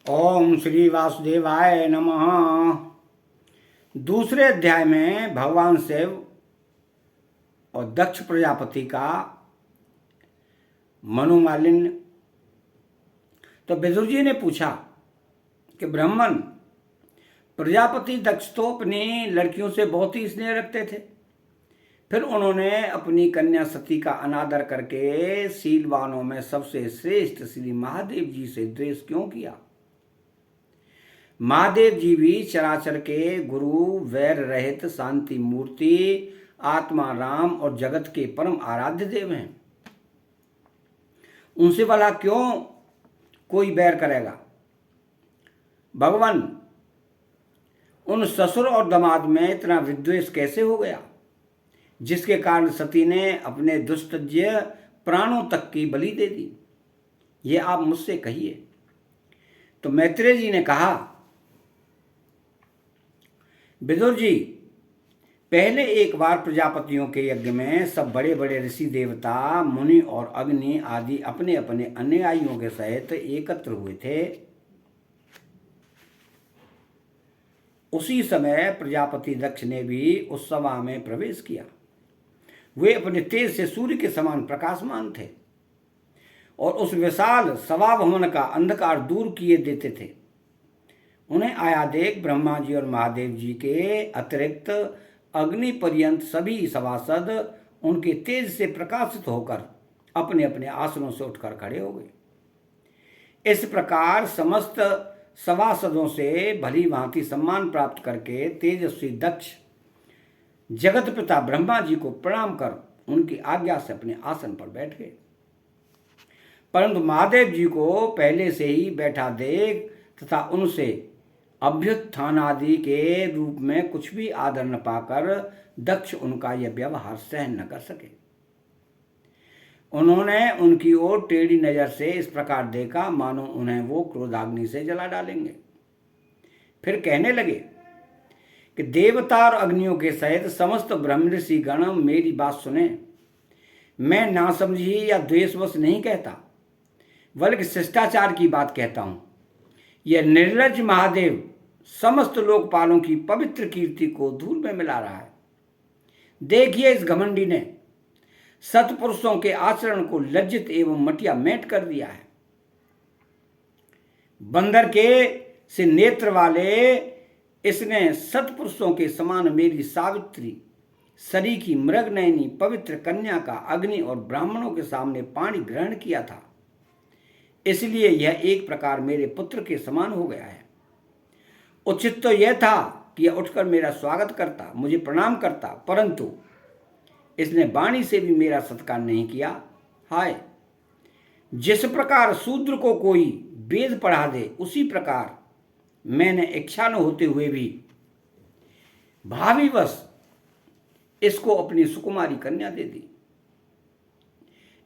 ओम श्री वासुदेवाय नमः। दूसरे अध्याय में भगवान शिव और दक्ष प्रजापति का मनोमालिन्य। तो विदुर जी ने पूछा कि ब्राह्मण, प्रजापति दक्ष तो अपनी लड़कियों से बहुत ही स्नेह रखते थे, फिर उन्होंने अपनी कन्या सती का अनादर करके शीलवानों में सबसे श्रेष्ठ श्री महादेव जी से द्वेष क्यों किया? महादेव जी भी चराचर के गुरु, वैर रहित शांति मूर्ति, आत्मा राम और जगत के परम आराध्य देव हैं। उनसे भला क्यों कोई बैर करेगा? भगवान, उन ससुर और दामाद में इतना विद्वेष कैसे हो गया, जिसके कारण सती ने अपने दुष्टज्य प्राणों तक की बलि दे दी? ये आप मुझसे कहिए। तो मैत्रेय जी ने कहा, विदुर जी, पहले एक बार प्रजापतियों के यज्ञ में सब बड़े बड़े ऋषि देवता, मुनि और अग्नि आदि अपने अपने अनुयायियों के सहित एकत्र हुए थे। उसी समय प्रजापति दक्ष ने भी उस सभा में प्रवेश किया। वे अपने तेज से सूर्य के समान प्रकाशमान थे और उस विशाल सभा भवन का अंधकार दूर किए देते थे। उन्हें आया देख ब्रह्मा जी और महादेव जी के अतिरिक्त अग्नि पर्यंत सभी सभासद उनके तेज से प्रकाशित होकर अपने अपने आसनों से उठकर खड़े हो गए। इस प्रकार समस्त सभासदों से भली भांति सम्मान प्राप्त करके तेजस्वी दक्ष जगत पिता ब्रह्मा जी को प्रणाम कर उनकी आज्ञा से अपने आसन पर बैठ गए। परंतु महादेव जी को पहले से ही बैठा देख तथा उनसे अभ्युत्थान आदि के रूप में कुछ भी आदर न पाकर दक्ष उनका यह व्यवहार सहन न कर सके। उन्होंने उनकी ओर टेढ़ी नजर से इस प्रकार देखा मानो उन्हें वो क्रोधाग्नि से जला डालेंगे। फिर कहने लगे कि देवता और अग्नियों के सहित समस्त ब्रह्म ऋषि गण मेरी बात सुने। मैं नासमझी या द्वेषवश नहीं कहता, बल्कि शिष्टाचार की बात कहता हूं। यह निर्लज्ज महादेव समस्त लोकपालों की पवित्र कीर्ति को धूल में मिला रहा है। देखिए, इस घमंडी ने सत्पुरुषों के आचरण को लज्जित एवं मटिया मेट कर दिया है। बंदर के से नेत्र वाले इसने सत्पुरुषों के समान मेरी सावित्री, सरी की मृगनयनी पवित्र कन्या का अग्नि और ब्राह्मणों के सामने पानी ग्रहण किया था। इसलिए यह एक प्रकार मेरे पुत्र के समान हो गया है। उचित तो यह था कि यह उठकर मेरा स्वागत करता, मुझे प्रणाम करता, परंतु इसने वाणी से भी मेरा सत्कार नहीं किया। हाय, जिस प्रकार शूद्र को कोई वेद पढ़ा दे, उसी प्रकार मैंने इच्छा न होते हुए भी भावीवश इसको अपनी सुकुमारी कन्या दे दी।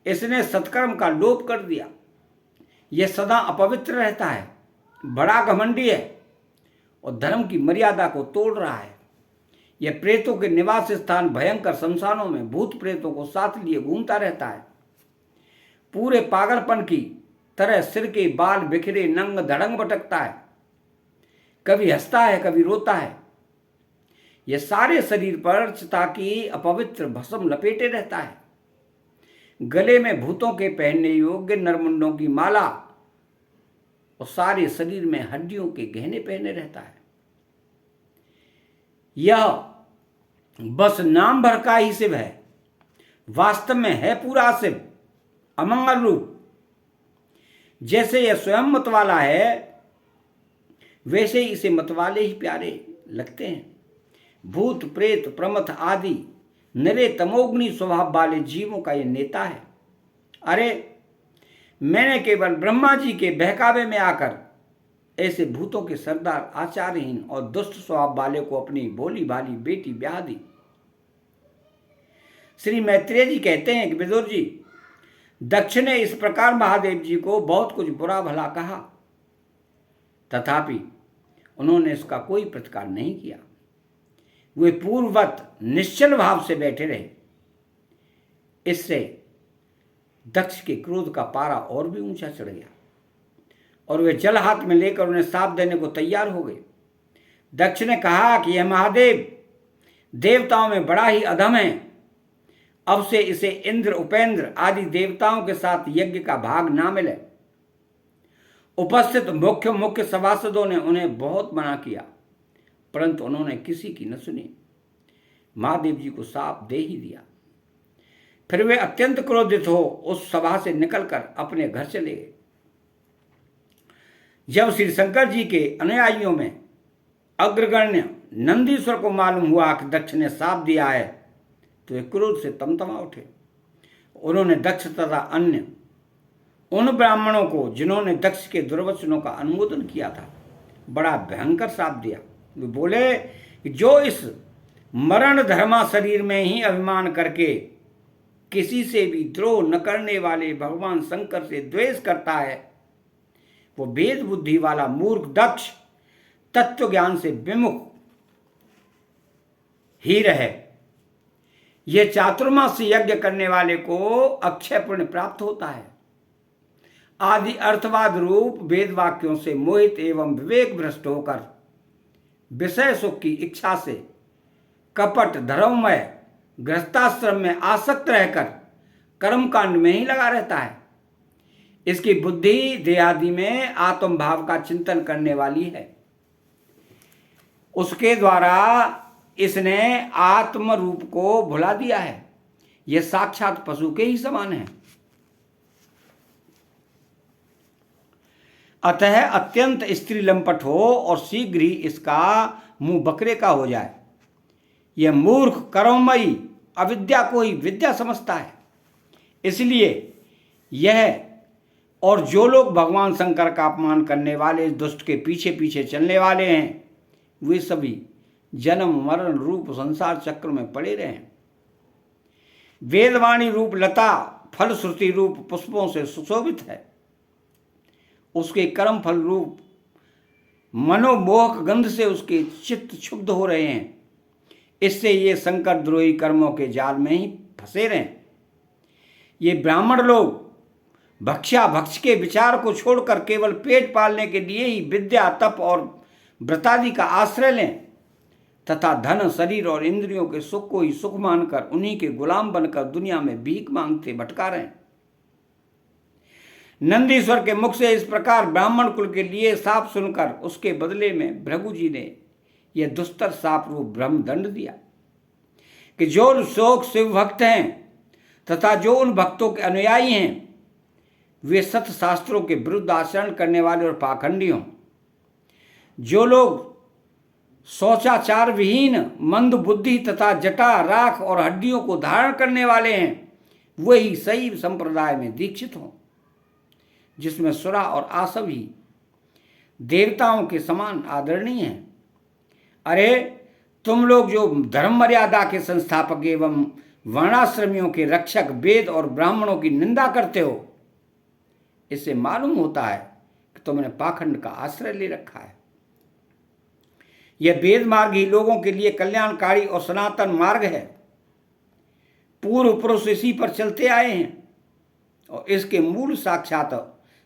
इसने सत्कर्म का लोप कर दिया। यह सदा अपवित्र रहता है, बड़ा घमंडी है और धर्म की मर्यादा को तोड़ रहा है। यह प्रेतों के निवास स्थान भयंकर शमशानों में भूत प्रेतों को साथ लिए घूमता रहता है। पूरे पागलपन की तरह सिर के बाल बिखरे नंग धड़ंग भटकता है, कभी हंसता है कभी रोता है। यह सारे शरीर पर चिता की अपवित्र भस्म लपेटे रहता है। गले में भूतों के पहनने योग्य नरमुंडों की माला और सारे शरीर में हड्डियों के गहने पहने रहता है। यह बस नाम भर का ही शिव है, वास्तव में है पूरा शिव, अमंगल रूप। जैसे यह स्वयं मतवाला है, वैसे ही इसे मतवाले ही प्यारे लगते हैं। भूत प्रेत प्रमथ आदि निरे तमोग्नि स्वभाव वाले जीवों का यह नेता है। अरे, मैंने केवल ब्रह्मा जी के बहकावे में आकर ऐसे भूतों के सरदार, आचारहीन और दुष्ट स्वभाव वाले को अपनी भोली भाली बेटी ब्याह दी। श्री मैत्रेय जी कहते हैं कि विदुर जी, दक्ष ने इस प्रकार महादेव जी को बहुत कुछ बुरा भला कहा, तथापि उन्होंने इसका कोई प्रतिकार नहीं किया। वे पूर्ववत निश्चल भाव से बैठे रहे। इससे दक्ष के क्रोध का पारा और भी ऊंचा चढ़ गया और वे जल हाथ में लेकर उन्हें साप देने को तैयार हो गए। दक्ष ने कहा कि यह महादेव देवताओं में बड़ा ही अधम है, अब से इसे इंद्र, उपेंद्र आदि देवताओं के साथ यज्ञ का भाग ना मिले। उपस्थित मुख्य मुख्य सभासदों ने उन्हें बहुत मना किया, परंतु उन्होंने किसी की न सुनी। महादेव जी को साप दे ही दिया। फिर वे अत्यंत क्रोधित हो उस सभा से निकलकर अपने घर चले गए। जब श्री शंकर जी के अनुयायियों में अग्रगण्य नंदीश्वर को मालूम हुआ कि दक्ष ने साप दिया है, तो वे क्रोध से तमतमा उठे। उन्होंने दक्ष तथा अन्य उन ब्राह्मणों को जिन्होंने दक्ष के दुर्वचनों का अनुमोदन किया था बड़ा भयंकर शाप दिया। वे बोले कि जो इस मरण धर्मा शरीर में ही अभिमान करके किसी से भी द्रोह न करने वाले भगवान शंकर से द्वेष करता है, वो भेद बुद्धि वाला मूर्ख दक्ष तत्व ज्ञान से विमुख ही रहे। यह चातुर्मास यज्ञ करने वाले को अक्षय पुण्य प्राप्त होता है। आदि अर्थवाद रूप वेद वाक्यों से मोहित एवं विवेक भ्रष्ट होकर विषय सुख की इच्छा से कपट धर्ममय गृहस्थाश्रम में आसक्त रहकर कर्मकांड में ही लगा रहता है। इसकी बुद्धि देहादि में आत्म भाव का चिंतन करने वाली है। उसके द्वारा इसने आत्म रूप को भुला दिया है। यह साक्षात पशु के ही समान है। अतः अत्यंत स्त्री लंपट हो और शीघ्र ही इसका मुंह बकरे का हो जाए। यह मूर्ख कर्ममयी अविद्या को ही विद्या समझता है। इसलिए यह और जो लोग भगवान शंकर का अपमान करने वाले दुष्ट के पीछे पीछे चलने वाले हैं, वे सभी जन्म मरण रूप संसार चक्र में पड़े रहे। वेदवाणी रूप लता फल श्रुति रूप पुष्पों से सुशोभित है। उसके कर्म फल रूप मनोमोहक गंध से उसके चित्त क्षुब्ध हो रहे हैं। इससे ये शंकर द्रोही कर्मों के जाल में ही फंसे रहे। ये ब्राह्मण लोग भक्ष्या भक्ष के विचार को छोड़कर केवल पेट पालने के लिए ही विद्या तप और व्रतादि का आश्रय लें तथा धन शरीर और इंद्रियों के सुख को ही सुख मानकर उन्हीं के गुलाम बनकर दुनिया में भीख मांगते भटका रहे। नंदीश्वर के मुख से इस प्रकार ब्राह्मण कुल के लिए साप सुनकर उसके बदले में भृगु जी ने यह दुस्तर साप रूप ब्रह्म दंड दिया कि जो शोक शिव भक्त हैं तथा जो उन भक्तों के अनुयायी हैं, वे सत शास्त्रों के विरुद्ध आचरण करने वाले और पाखंडी हों। जो लोग शौचाचार विहीन मंद बुद्धि तथा जटा राख और हड्डियों को धारण करने वाले हैं, वही सही संप्रदाय में दीक्षित हों, जिसमें सुरा और आसव ही देवताओं के समान आदरणीय हैं। अरे तुम लोग जो धर्म मर्यादा के संस्थापक एवं वर्णाश्रमियों के रक्षक वेद और ब्राह्मणों की निंदा करते हो, इससे मालूम होता है कि तुमने पाखंड का आश्रय ले रखा है। यह वेद मार्ग ही लोगों के लिए कल्याणकारी और सनातन मार्ग है। पूर्व पुरुष इसी पर चलते आए हैं और इसके मूल साक्षात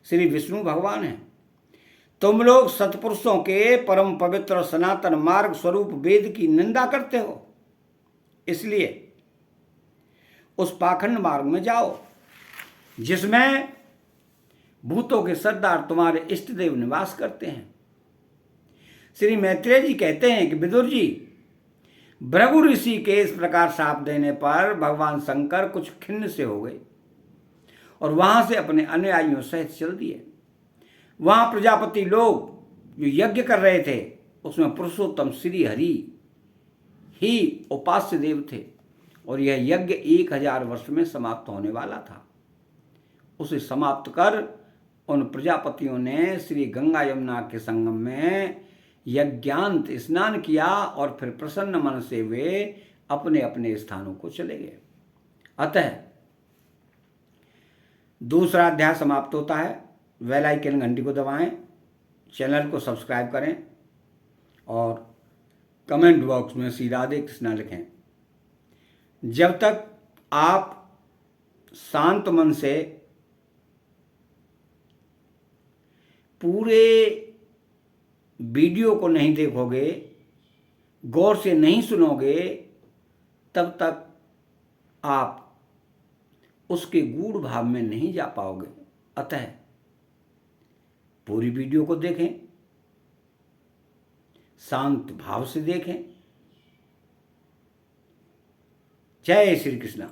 श्री विष्णु भगवान हैं। तुम लोग सत्पुरुषों के परम पवित्र सनातन मार्ग स्वरूप वेद की निंदा करते हो। इसलिए उस पाखंड मार्ग में जाओ जिसमें भूतों के सरदार तुम्हारे इष्ट देव निवास करते हैं। श्री मैत्रेय जी कहते हैं कि विदुर जी, भृगु ऋषि के इस प्रकार शाप देने पर भगवान शंकर कुछ खिन्न से हो गए और वहां से अपने अनुयायियों सहित चल दिए। वहां प्रजापति लोग जो यज्ञ कर रहे थे, उसमें पुरुषोत्तम श्री हरि ही उपास्य देव थे और यह यज्ञ 1000 वर्ष में समाप्त होने वाला था। उसे समाप्त कर उन प्रजापतियों ने श्री गंगा यमुना के संगम में यज्ञांत स्नान किया और फिर प्रसन्न मन से वे अपने अपने स्थानों को चले गए। अतः दूसरा अध्याय समाप्त होता है। बेल आइकन घंटी को दबाएं, चैनल को सब्सक्राइब करें और कमेंट बॉक्स में श्री राधे कृष्णा लिखें। जब तक आप शांत मन से पूरे वीडियो को नहीं देखोगे, गौर से नहीं सुनोगे, तब तक आप उसके गूढ़ भाव में नहीं जा पाओगे। अतः पूरी वीडियो को देखें, शांत भाव से देखें। जय श्री कृष्ण।